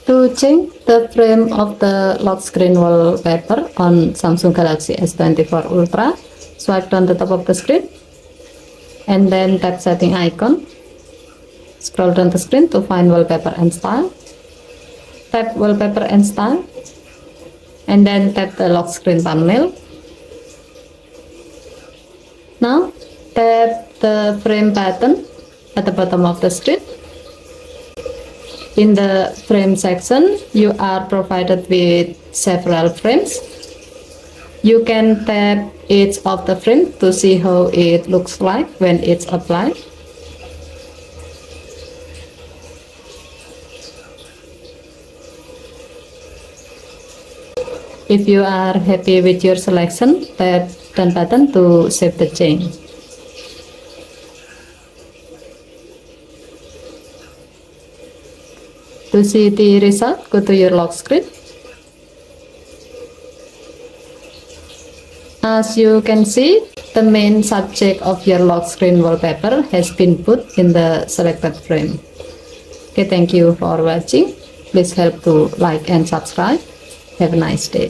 To change the frame of the lock screen wallpaper on Samsung Galaxy S24 Ultra, swipe down the top of the screen and then tap setting icon. Scroll down the screen to find wallpaper and style. Tap wallpaper and style and then tap the lock screen thumbnail. Now tap the frame button at the bottom of the screen. In the frame section, you are provided with several frames. You can tap each of the frame to see how it looks like when it's applied. If you are happy with your selection, tap done button to save the change. To see the result, go to your lock screen. As you can see, the main subject of your lock screen wallpaper has been put in the selected frame. Okay, thank you for watching. Please help to like and subscribe. Have a nice day.